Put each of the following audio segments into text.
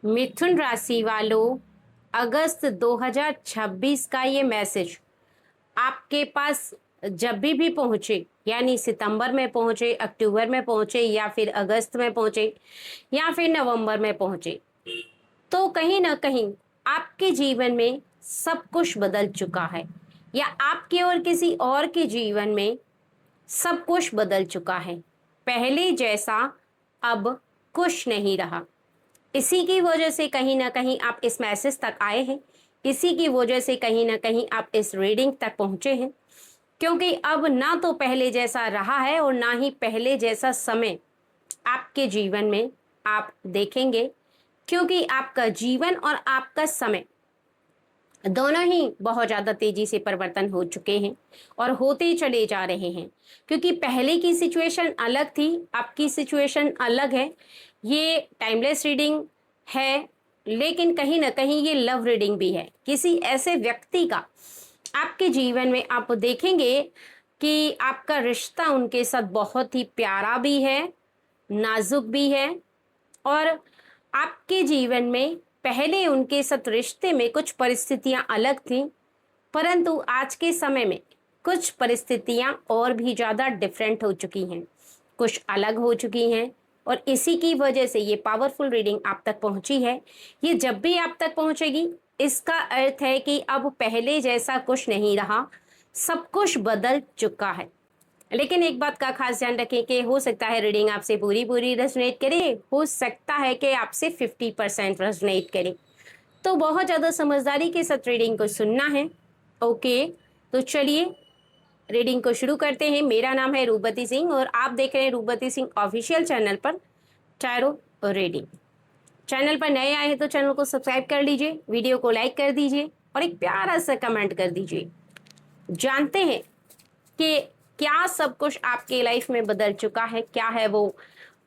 मिथुन राशि वालों, अगस्त 2026 का ये मैसेज आपके पास जब भी पहुंचे, यानी सितंबर में पहुंचे, अक्टूबर में पहुंचे, या फिर अगस्त में पहुंचे, या फिर नवंबर में पहुंचे, तो कहीं ना कहीं आपके जीवन में सब कुछ बदल चुका है, या आपके और किसी और के जीवन में सब कुछ बदल चुका है। पहले जैसा अब कुछ नहीं रहा। इसी की वजह से कहीं ना कहीं आप इस मैसेज तक आए हैं। इसी की वजह से कहीं ना कहीं आप इस रीडिंग तक पहुंचे हैं, क्योंकि अब ना तो पहले जैसा रहा है और ना ही पहले जैसा समय आपके जीवन में आप देखेंगे, क्योंकि आपका जीवन और आपका समय दोनों ही बहुत ज़्यादा तेजी से परिवर्तन हो चुके हैं और होते चले जा रहे हैं। क्योंकि पहले की सिचुएशन अलग थी, अब की सिचुएशन अलग है। ये टाइमलेस रीडिंग है, लेकिन कहीं ना कहीं ये लव रीडिंग भी है। किसी ऐसे व्यक्ति का आपके जीवन में आप देखेंगे कि आपका रिश्ता उनके साथ बहुत ही प्यारा भी है, नाजुक भी है, और आपके जीवन में पहले उनके साथ रिश्ते में कुछ परिस्थितियां अलग थीं, परंतु आज के समय में कुछ परिस्थितियां और भी ज़्यादा डिफरेंट हो चुकी हैं, कुछ अलग हो चुकी हैं। और इसी की वजह से ये पावरफुल रीडिंग आप तक पहुंची है। ये जब भी आप तक पहुंचेगी, इसका अर्थ है कि अब पहले जैसा कुछ नहीं रहा, सब कुछ बदल चुका है। लेकिन एक बात का खास ध्यान रखें कि हो सकता है रीडिंग आपसे पूरी पूरी रेजोनेट करे, हो सकता है कि आपसे 50% रेजोनेट करे। तो बहुत ज़्यादा समझदारी के साथ रीडिंग को सुनना है। ओके, तो चलिए रीडिंग को शुरू करते हैं। मेरा नाम है रूपवती सिंह और आप देख रहे हैं रूपवती सिंह ऑफिशियल चैनल पर टैरो रीडिंग। चैनल पर नए आए हैं तो चैनल को सब्सक्राइब कर लीजिए, वीडियो को लाइक कर दीजिए और एक प्यारा सा कमेंट कर दीजिए। जानते हैं कि क्या सब कुछ आपके लाइफ में बदल चुका है, क्या है वो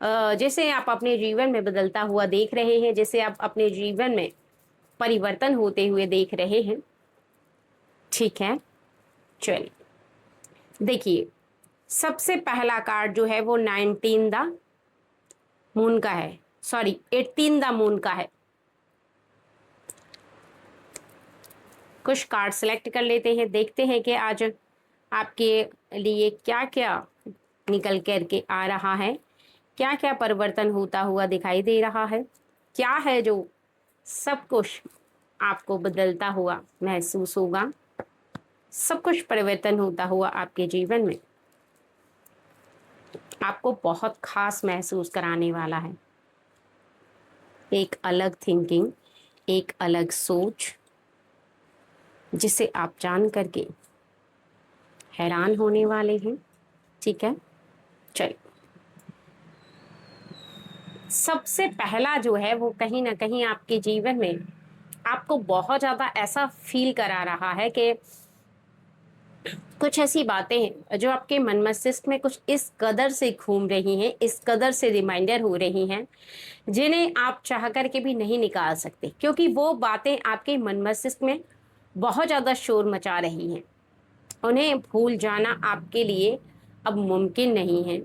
जैसे आप अपने जीवन में बदलता हुआ देख रहे हैं, जैसे आप अपने जीवन में परिवर्तन होते हुए देख रहे हैं। ठीक है, चलिए देखिए, सबसे पहला कार्ड जो है वो 19 द मून का है, सॉरी 18 द मून का है। कुछ कार्ड सेलेक्ट कर लेते हैं, देखते हैं कि आज आपके लिए क्या क्या निकल करके आ रहा है, क्या क्या परिवर्तन होता हुआ दिखाई दे रहा है, क्या है जो सब कुछ आपको बदलता हुआ महसूस होगा, सब कुछ परिवर्तन होता हुआ आपके जीवन में आपको बहुत खास महसूस कराने वाला है। एक अलग थिंकिंग, एक अलग सोच, जिसे आप जान करके हैरान होने वाले हैं। ठीक है, चलिए सबसे पहला जो है वो कहीं ना कहीं आपके जीवन में आपको बहुत ज़्यादा ऐसा फील करा रहा है कि कुछ ऐसी बातें हैं जो आपके मन मस्तिष्क में कुछ इस कदर से घूम रही हैं, इस कदर से रिमाइंडर हो रही हैं, जिन्हें आप चाह करके भी नहीं निकाल सकते, क्योंकि वो बातें आपके मन मस्तिष्क में बहुत ज़्यादा शोर मचा रही हैं। उन्हें भूल जाना आपके लिए अब मुमकिन नहीं है,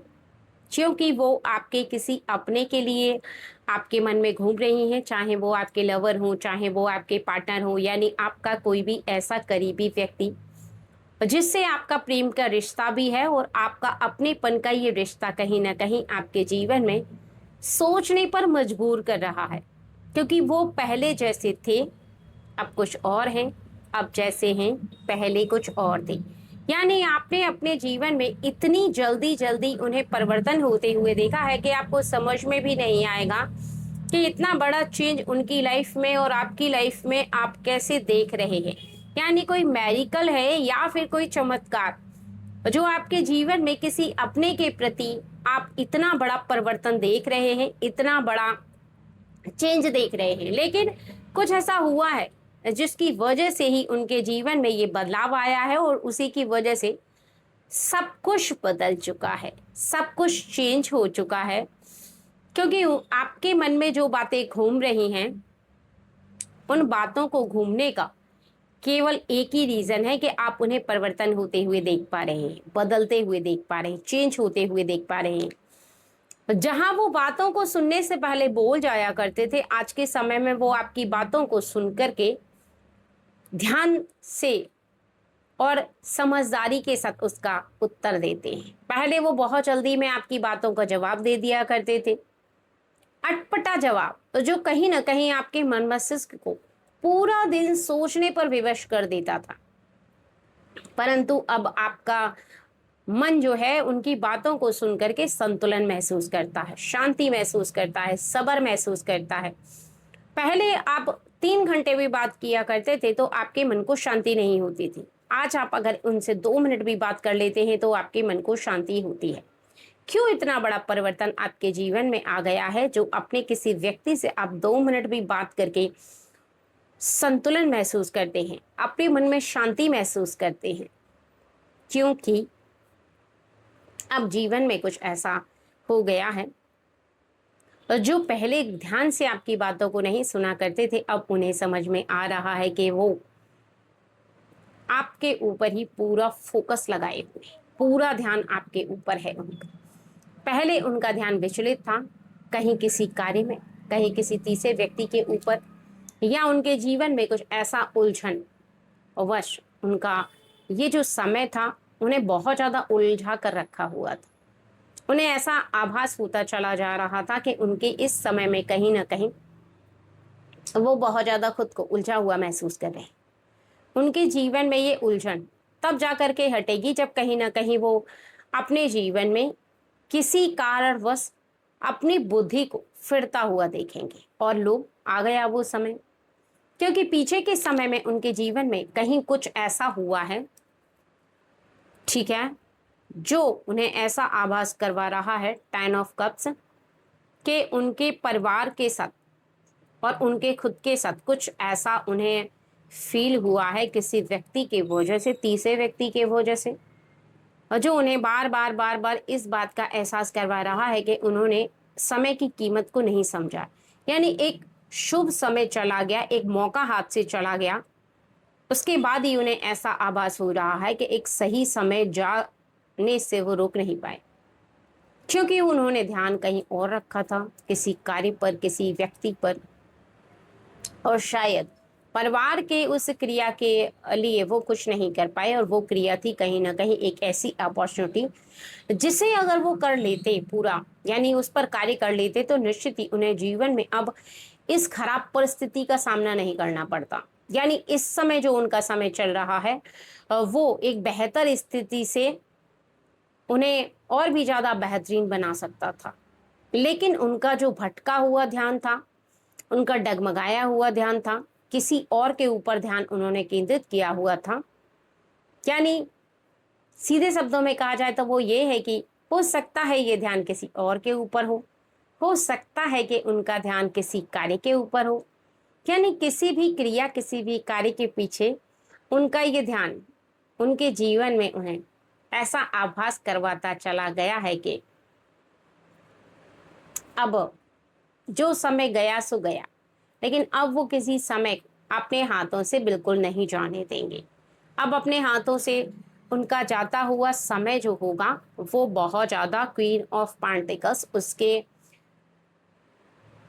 क्योंकि वो आपके किसी अपने के लिए आपके मन में घूम रही हैं, चाहे वो आपके लवर हों, चाहे वो आपके पार्टनर हों, यानी आपका कोई भी ऐसा करीबी व्यक्ति जिससे आपका प्रेम का रिश्ता भी है और आपका अपनेपन का ये रिश्ता कहीं ना कहीं आपके जीवन में सोचने पर मजबूर कर रहा है, क्योंकि वो पहले जैसे थे अब कुछ और हैं, अब जैसे हैं पहले कुछ और थे। यानी आपने अपने जीवन में इतनी जल्दी जल्दी उन्हें परिवर्तन होते हुए देखा है कि आपको समझ में भी नहीं आएगा कि इतना बड़ा चेंज उनकी लाइफ में और आपकी लाइफ में आप कैसे देख रहे हैं। यानी कोई मैरिकल है या फिर कोई चमत्कार जो आपके जीवन में किसी अपने के प्रति आप इतना बड़ा परिवर्तन देख रहे हैं, इतना बड़ा चेंज देख रहे हैं। लेकिन कुछ ऐसा हुआ है जिसकी वजह से ही उनके जीवन में ये बदलाव आया है और उसी की वजह से सब कुछ बदल चुका है, सब कुछ चेंज हो चुका है। क्योंकि आपके मन में जो बातें घूम रही हैं, उन बातों को घूमने का केवल एक ही रीजन है कि आप उन्हें परिवर्तन होते हुए देख पा रहे हैं, बदलते हुए देख पा रहे हैं, चेंज होते हुए देख पा रहे हैं। जहां वो बातों को सुनने से पहले बोल जाया करते थे, आज के समय में वो आपकी बातों को सुन करके ध्यान से और समझदारी के साथ उसका उत्तर देते हैं। पहले वो बहुत जल्दी में आपकी बातों का जवाब दे दिया करते थे, अटपटा जवाब, तो जो कहीं ना कहीं आपके मन मस्तिष्क को पूरा दिन सोचने पर विवश कर देता था। परंतु अब आपका मन जो है उनकी बातों को सुन करके संतुलन महसूस करता है, शांति महसूस करता है, सब्र महसूस करता है। पहले आप 3 घंटे भी बात किया करते थे तो आपके मन को शांति नहीं होती थी। आज आप अगर उनसे 2 मिनट भी बात कर लेते हैं तो आपके मन को शांति होती है। क्यों इतना बड़ा परिवर्तन आपके जीवन में आ गया है, जो अपने किसी व्यक्ति से आप 2 मिनट भी बात करके संतुलन महसूस करते हैं, अपने मन में शांति महसूस करते हैं? क्योंकि अब जीवन में कुछ ऐसा हो गया है, और जो पहले ध्यान से आपकी बातों को नहीं सुना करते थे, अब उन्हें समझ में आ रहा है कि वो आपके ऊपर ही पूरा फोकस लगाए हुए हैं, पूरा ध्यान आपके ऊपर है उनका। पहले उनका ध्यान विचलित था, कहीं किसी कार्य में, कहीं किसी तीसरे व्यक्ति के ऊपर, या उनके जीवन में कुछ ऐसा उलझन वश उनका ये जो समय था उन्हें बहुत ज़्यादा उलझा कर रखा हुआ था। उन्हें ऐसा आभास होता चला जा रहा था कि उनके इस समय में कहीं ना कहीं वो बहुत ज़्यादा खुद को उलझा हुआ महसूस कर रहे हैं। उनके जीवन में ये उलझन तब जा कर के हटेगी जब कहीं ना कहीं वो अपने जीवन में किसी कारणवश अपनी बुद्धि को फिरता हुआ देखेंगे, और लोग आ गया वो समय। क्योंकि पीछे के समय में उनके जीवन में कहीं कुछ ऐसा हुआ है, ठीक है, जो उन्हें ऐसा आभास करवा रहा है, 10 ऑफ कप्स, के उनके परिवार के साथ और उनके खुद के साथ कुछ ऐसा उन्हें फील हुआ है किसी व्यक्ति के वजह से, तीसरे व्यक्ति के वजह से, और जो उन्हें बार बार बार बार इस बात का एहसास करवा रहा है कि उन्होंने समय की कीमत को नहीं समझा। यानी एक शुभ समय चला गया, एक मौका हाथ से चला गया, उसके बाद ही उन्हें ऐसा आभास हो रहा है कि एक सही समय जाने से वो रोक नहीं पाए, क्योंकि उन्होंने ध्यान कहीं और रखा था, किसी कार्य पर, किसी व्यक्ति पर, और शायद परिवार के उस क्रिया के लिए वो कुछ नहीं कर पाए। और वो क्रिया थी कहीं ना कहीं एक ऐसी अपॉर्चुनिटी जिसे अगर वो कर लेते पूरा, यानी उस पर कार्य कर लेते, तो निश्चित ही उन्हें जीवन में अब इस खराब परिस्थिति का सामना नहीं करना पड़ता। यानी इस समय जो उनका समय चल रहा है वो एक बेहतर स्थिति से उन्हें और भी ज़्यादा बेहतरीन बना सकता था। लेकिन उनका जो भटका हुआ ध्यान था, उनका डगमगाया हुआ ध्यान था, किसी और के ऊपर ध्यान उन्होंने केंद्रित किया हुआ था। यानी सीधे शब्दों में कहा जाए तो वो ये है कि हो सकता है ये ध्यान किसी और के ऊपर हो सकता है कि उनका ध्यान किसी कार्य के ऊपर हो। यानी किसी भी क्रिया, किसी भी कार्य के पीछे उनका ये ध्यान उनके जीवन में उन्हें ऐसा आभास करवाता चला गया है कि अब जो समय गया सो गया, लेकिन अब वो किसी समय को अपने हाथों से बिल्कुल नहीं जाने देंगे। अब अपने हाथों से उनका जाता हुआ समय जो होगा वो बहुत ज़्यादा क्वीन ऑफ पेंटिकल्स उसके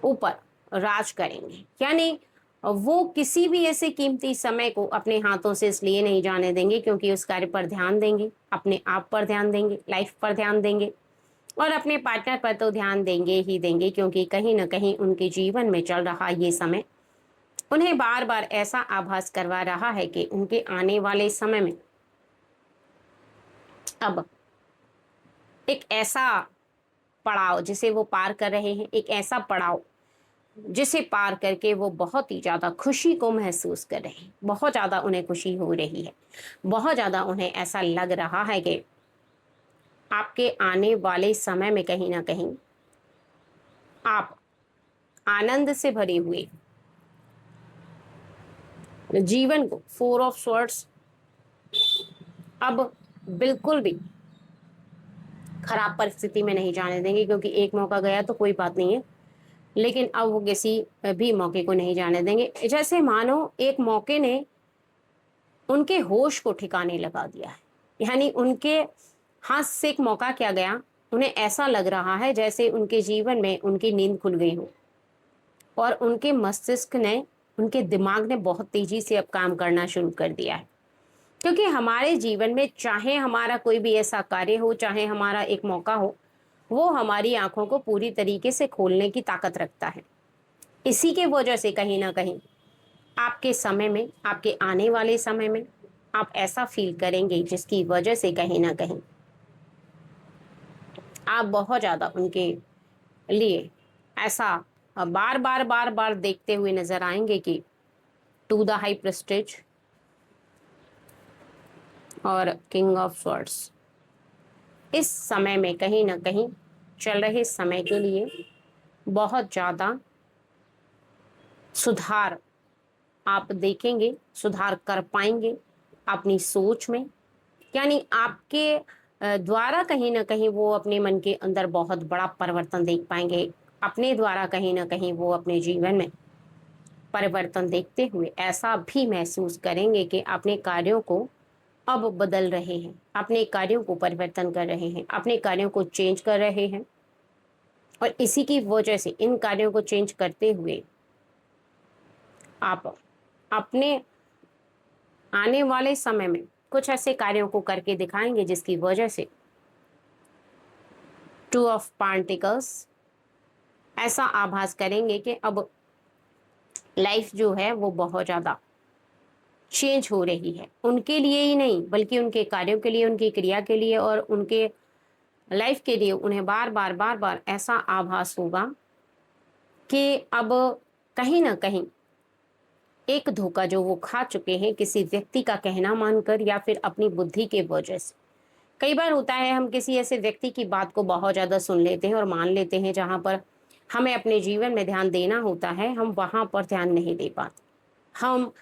ऊपर राज करेंगे। यानी वो किसी भी ऐसे कीमती समय को अपने हाथों से इसलिए नहीं जाने देंगे क्योंकि उस कार्य पर ध्यान देंगे, अपने आप पर ध्यान देंगे, लाइफ पर ध्यान देंगे, और अपने पार्टनर पर तो ध्यान देंगे ही देंगे। क्योंकि कहीं ना कहीं उनके जीवन में चल रहा ये समय उन्हें बार बार ऐसा आभास करवा रहा है कि उनके आने वाले समय में अब एक ऐसा पड़ाव जिसे वो पार कर रहे हैं, एक ऐसा पड़ाव जिसे पार करके वो बहुत ही ज़्यादा खुशी को महसूस कर रहे हैं, बहुत ज़्यादा उन्हें खुशी हो रही है, बहुत ज़्यादा उन्हें ऐसा लग रहा है कि आपके आने वाले समय में कहीं ना कहीं आप आनंद से भरे हुए जीवन को, 4 ऑफ स्वॉर्ड्स, अब बिल्कुल भी खराब परिस्थिति में नहीं जाने देंगे। क्योंकि एक मौका गया तो कोई बात नहीं है, लेकिन अब वो किसी भी मौके को नहीं जाने देंगे। जैसे मानो एक मौके ने उनके होश को ठिकाने लगा दिया है। यानी उनके हाथ से एक मौका क्या गया, उन्हें ऐसा लग रहा है जैसे उनके जीवन में उनकी नींद खुल गई हो और उनके मस्तिष्क ने, उनके दिमाग ने बहुत तेजी से अब काम करना शुरू कर दिया है। क्योंकि हमारे जीवन में चाहे हमारा कोई भी ऐसा कार्य हो, चाहे हमारा एक मौका हो, वो हमारी आंखों को पूरी तरीके से खोलने की ताकत रखता है। इसी के वजह से कहीं ना कहीं आपके समय में, आपके आने वाले समय में आप ऐसा फील करेंगे जिसकी वजह से कहीं ना कहीं आप बहुत ज़्यादा उनके लिए ऐसा बार बार बार बार देखते हुए नजर आएंगे कि टू द हाई प्रेस्टेज और किंग ऑफ स्वॉर्ड्स इस समय में कहीं ना कहीं चल रहे समय के लिए बहुत ज़्यादा सुधार आप देखेंगे, सुधार कर पाएंगे अपनी सोच में। यानी आपके द्वारा कहीं ना कहीं वो अपने मन के अंदर बहुत बड़ा परिवर्तन देख पाएंगे। अपने द्वारा कहीं ना कहीं वो अपने जीवन में परिवर्तन देखते हुए ऐसा भी महसूस करेंगे कि अपने कार्यों को अब बदल रहे हैं, अपने कार्यों को परिवर्तन कर रहे हैं, अपने कार्यों को चेंज कर रहे हैं। और इसी की वजह से इन कार्यों को चेंज करते हुए आप अपने आने वाले समय में कुछ ऐसे कार्यों को करके दिखाएंगे जिसकी वजह से टू ऑफ पार्टिकल्स ऐसा आभास करेंगे कि अब लाइफ जो है वो बहुत ज़्यादा चेंज हो रही है, उनके लिए ही नहीं बल्कि उनके कार्यों के लिए, उनकी क्रिया के लिए और उनके लाइफ के लिए। उन्हें बार बार बार बार ऐसा आभास होगा कि अब कहीं ना कहीं एक धोखा जो वो खा चुके हैं किसी व्यक्ति का कहना मानकर या फिर अपनी बुद्धि के वजह से। कई बार होता है हम किसी ऐसे व्यक्ति की बात को बहुत ज़्यादा सुन लेते हैं और मान लेते हैं, जहाँ पर हमें अपने जीवन में ध्यान देना होता है हम वहाँ पर ध्यान नहीं दे पाते। हम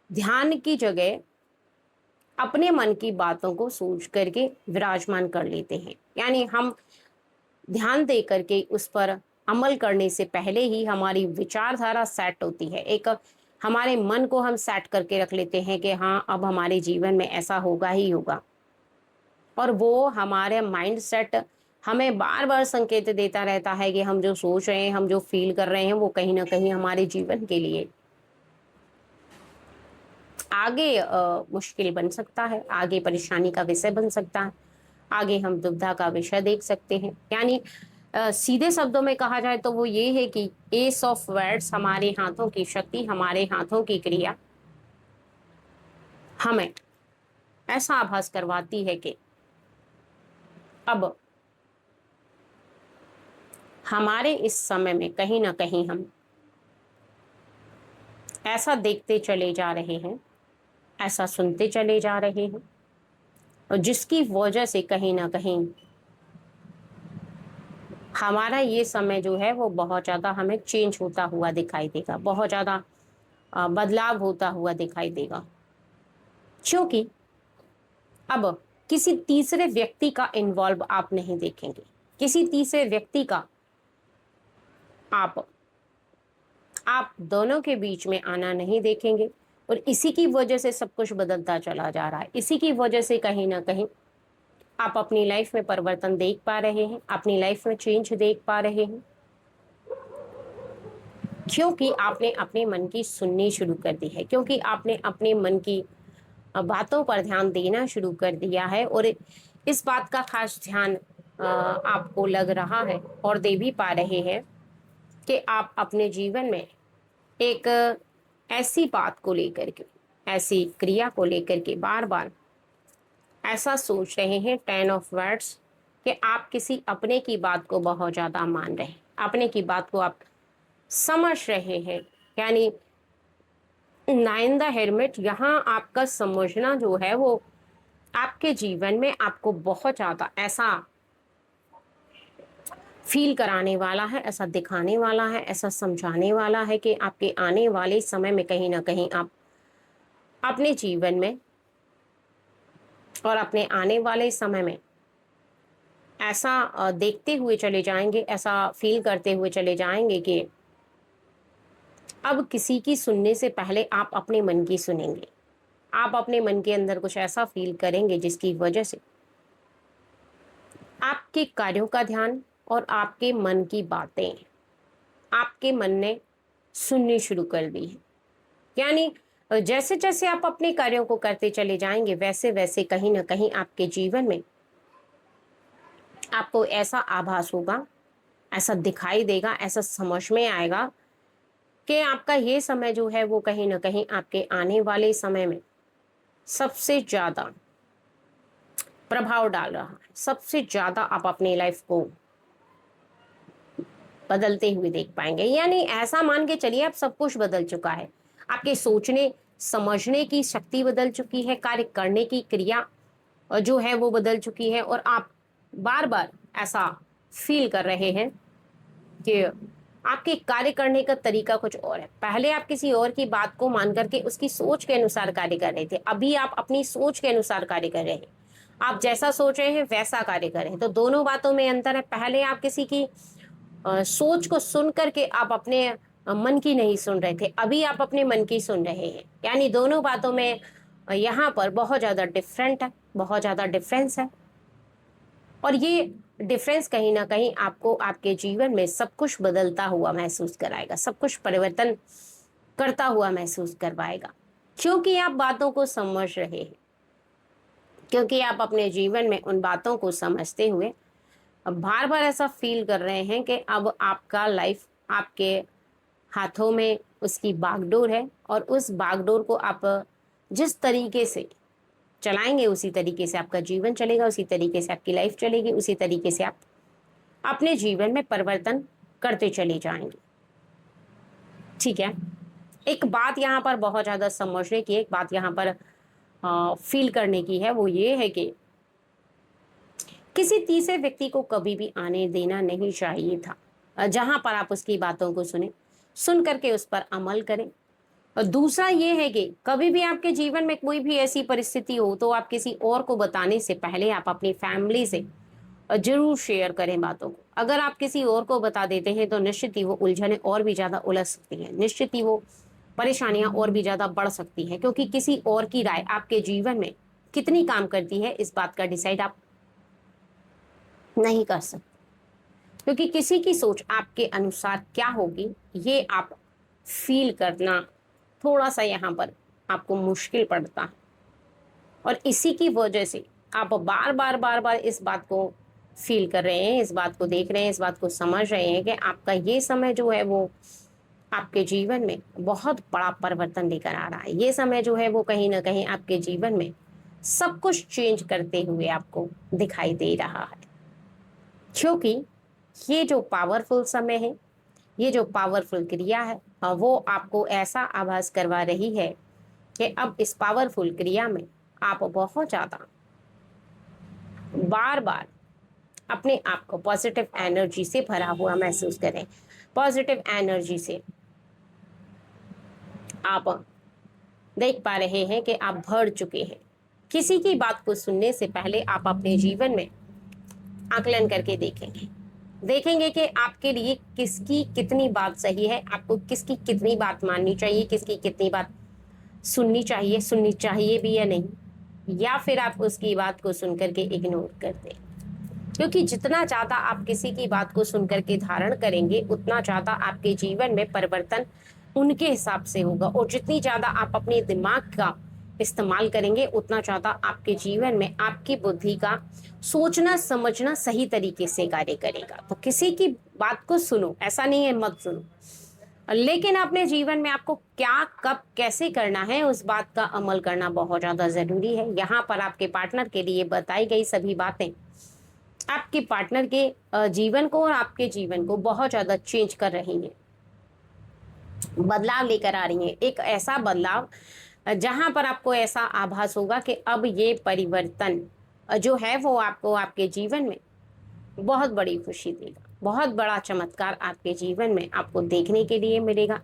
ध्यान की जगह अपने मन की बातों को सोच करके विराजमान कर लेते हैं। यानी हम ध्यान दे करके उस पर अमल करने से पहले ही हमारी विचारधारा सेट होती है। एक हमारे मन को हम सेट करके रख लेते हैं कि हाँ अब हमारे जीवन में ऐसा होगा ही होगा, और वो हमारे माइंड सेट हमें बार बार संकेत देता रहता है कि हम जो सोच रहे हैं, हम जो फील कर रहे हैं वो कहीं ना कहीं हमारे जीवन के लिए आगे मुश्किल बन सकता है, आगे परेशानी का विषय बन सकता है, आगे हम दुविधा का विषय देख सकते हैं। यानी सीधे शब्दों में कहा जाए तो वो ये है कि एस ऑफ वर्ड्स, हमारे हाथों की शक्ति, हमारे हाथों की क्रिया हमें ऐसा आभास करवाती है कि अब हमारे इस समय में कहीं ना कहीं हम ऐसा देखते चले जा रहे हैं, ऐसा सुनते चले जा रहे हैं, और जिसकी वजह से कहीं ना कहीं हमारा ये समय जो है वो बहुत ज़्यादा हमें चेंज होता हुआ दिखाई देगा, बहुत ज़्यादा बदलाव होता हुआ दिखाई देगा। क्योंकि अब किसी तीसरे व्यक्ति का इन्वॉल्व आप नहीं देखेंगे, किसी तीसरे व्यक्ति का आप दोनों के बीच में आना नहीं देखेंगे। और इसी की वजह से सब कुछ बदलता चला जा रहा है। इसी की वजह से कहीं ना कहीं आप अपनी लाइफ में परिवर्तन देख पा रहे हैं, अपनी लाइफ में चेंज देख पा रहे हैं, क्योंकि आपने अपने मन की सुननी शुरू कर दी है, क्योंकि आपने अपने मन की बातों पर ध्यान देना शुरू कर दिया है। और इस बात का खास ध्यान आपको लग रहा है और दे भी पा रहे हैं कि आप अपने जीवन में एक ऐसी बात को लेकर के, ऐसी क्रिया को लेकर के बार बार ऐसा सोच रहे हैं, 10 ऑफ वर्ड्स, कि आप किसी अपने की बात को बहुत ज़्यादा मान रहे हैं, अपने की बात को आप समझ रहे हैं। यानी 9 द हेरमिट, यहाँ आपका समझना जो है वो आपके जीवन में आपको बहुत ज़्यादा ऐसा फील कराने वाला है, ऐसा दिखाने वाला है, ऐसा समझाने वाला है कि आपके आने वाले समय में कहीं ना कहीं आप अपने जीवन में और अपने आने वाले समय में ऐसा देखते हुए चले जाएंगे, ऐसा फील करते हुए चले जाएंगे कि अब किसी की सुनने से पहले आप अपने मन की सुनेंगे। आप अपने मन के अंदर कुछ ऐसा फील करेंगे जिसकी वजह से आप आपके कार्यों का ध्यान और आपके मन की बातें आपके मन ने सुननी शुरू कर दी है। यानी जैसे जैसे आप अपने कार्यों को करते चले जाएंगे वैसे वैसे कहीं ना कहीं आपके जीवन में आपको ऐसा आभास होगा, ऐसा दिखाई देगा, ऐसा समझ में आएगा कि आपका ये समय जो है वो कहीं ना कहीं आपके आने वाले समय में सबसे ज्यादा प्रभाव डाल रहा है। सबसे ज्यादा आप अपनी लाइफ को बदलते हुए देख पाएंगे। यानी ऐसा मान के चलिए आप सब कुछ बदल चुका है। आपके सोचने समझने की शक्ति बदल चुकी है, कार्य करने की क्रिया जो है वो बदल चुकी है, और आप बार बार ऐसा फील कर रहे हैं कि आपके कार्य करने का तरीका कुछ और है। पहले आप किसी और की बात को मान करके उसकी सोच के अनुसार कार्य कर रहे थे, अभी आप अपनी सोच के अनुसार कार्य कर रहे हैं। आप जैसा सोच रहे हैं वैसा कार्य कर रहे हैं। तो दोनों बातों में अंतर है। पहले आप किसी की सोच को सुन करके आप अपने मन की नहीं सुन रहे थे, अभी आप अपने मन की सुन रहे हैं। यानी दोनों बातों में यहाँ पर बहुत ज्यादा डिफरेंट है, बहुत ज्यादा डिफरेंस है। और ये डिफरेंस कहीं ना कहीं आपको आपके जीवन में सब कुछ बदलता हुआ महसूस कराएगा, सब कुछ परिवर्तन करता हुआ महसूस करवाएगा, क्योंकि आप बातों को समझ रहे हैं, क्योंकि आप अपने जीवन में उन बातों को समझते हुए अब बार बार ऐसा फील कर रहे हैं कि अब आपका लाइफ आपके हाथों में उसकी बागडोर है, और उस बागडोर को आप जिस तरीके से चलाएंगे उसी तरीके से आपका जीवन चलेगा, उसी तरीके से आपकी लाइफ चलेगी, उसी तरीके से आप अपने जीवन में परिवर्तन करते चले जाएंगे। ठीक है। एक बात यहाँ पर बहुत ज्यादा समझने की, एक बात यहाँ पर फील करने की है, वो ये है कि किसी तीसरे व्यक्ति को कभी भी आने देना नहीं चाहिए था जहां पर आप उसकी बातों को सुने, सुन करके उस पर अमल करें। और दूसरा ये है कि कभी भी आपके जीवन में कोई भी ऐसी परिस्थिति हो तो आप किसी और को बताने से पहले आप अपनी फैमिली से जरूर शेयर करें बातों को। अगर आप किसी और को बता देते हैं तो निश्चित ही वो उलझने और भी ज्यादा उलझ सकती हैं, निश्चित ही वो परेशानियां और भी ज्यादा बढ़ सकती हैं, क्योंकि किसी और की राय आपके जीवन में कितनी काम करती है इस बात का डिसाइड आप नहीं कर सकते, क्योंकि किसी की सोच आपके अनुसार क्या होगी ये आप फील करना थोड़ा सा यहाँ पर आपको मुश्किल पड़ता है। और इसी की वजह से आप बार बार बार बार इस बात को फील कर रहे हैं, इस बात को देख रहे हैं, इस बात को समझ रहे हैं कि आपका ये समय जो है वो आपके जीवन में बहुत बड़ा परिवर्तन लेकर आ रहा है। ये समय जो है वो कहीं ना कहीं आपके जीवन में सब कुछ चेंज करते हुए आपको दिखाई दे रहा है, क्योंकि ये जो पावरफुल समय है, ये जो पावरफुल क्रिया है, वो आपको ऐसा आभास करवा रही है कि अब इस पावरफुल क्रिया में आप बहुत ज्यादा बार बार अपने आप को पॉजिटिव एनर्जी से भरा हुआ महसूस करें। पॉजिटिव एनर्जी से आप देख पा रहे हैं कि आप भर चुके हैं। किसी की बात को सुनने से पहले आप अपने जीवन में आकलन करके देखेंगे, देखेंगे कि आपके लिए किसकी कितनी बात सही है, आपको किसकी कितनी बात माननी चाहिए, किसकी कितनी बात सुननी चाहिए भी या नहीं, या फिर आप उसकी बात को सुनकर के इग्नोर कर दें। क्योंकि जितना ज्यादा आप किसी की बात को सुनकर के धारण करेंगे उतना ज्यादा आपके जीवन में परिवर्तन उनके हिसाब से होगा, और जितनी ज्यादा आप अपने दिमाग का इस्तेमाल करेंगे उतना ज्यादा आपके जीवन में आपकी बुद्धि का सोचना समझना सही तरीके से कार्य करेगा। तो किसी की बात को सुनो, ऐसा नहीं है मत सुनो, लेकिन अपने जीवन में आपको क्या कब कैसे करना है उस बात का अमल करना बहुत ज्यादा जरूरी है। यहाँ पर आपके पार्टनर के लिए बताई गई सभी बातें आपके पार्टनर के जीवन को और आपके जीवन को बहुत ज्यादा चेंज कर रही हैं, बदलाव लेकर आ रही हैं। एक ऐसा बदलाव जहां पर आपको ऐसा आभास होगा कि अब ये परिवर्तन जो है वो आपको आपके जीवन में बहुत बड़ी खुशी देगा, बहुत बड़ा चमत्कार आपके जीवन में आपको देखने के लिए मिलेगा।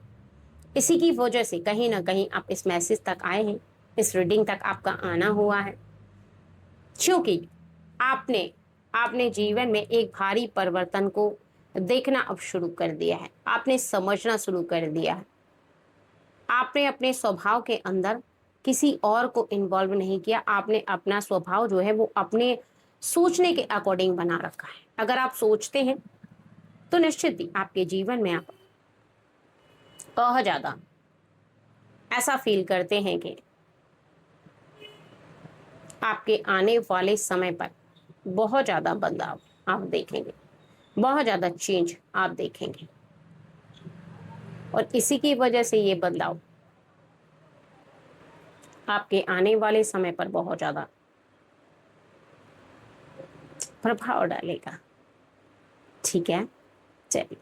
इसी की वजह से कहीं ना कहीं आप इस मैसेज तक आए हैं, इस रीडिंग तक आपका आना हुआ है, क्योंकि आपने आपने जीवन में एक भारी परिवर्तन को देखना अब शुरू कर दिया है, आपने समझना शुरू कर दिया है। आपने अपने स्वभाव के अंदर किसी और को इन्वॉल्व नहीं किया, आपने अपना स्वभाव जो है वो अपने सोचने के अकॉर्डिंग बना रखा है। अगर आप सोचते हैं तो निश्चित ही आपके जीवन में आप बहुत ज्यादा ऐसा फील करते हैं कि आपके आने वाले समय पर बहुत ज्यादा बदलाव आप देखेंगे, बहुत ज्यादा चेंज आप देखेंगे। और इसी की वजह से ये बदलाव आपके आने वाले समय पर बहुत ज्यादा प्रभाव डालेगा। ठीक है, चलिए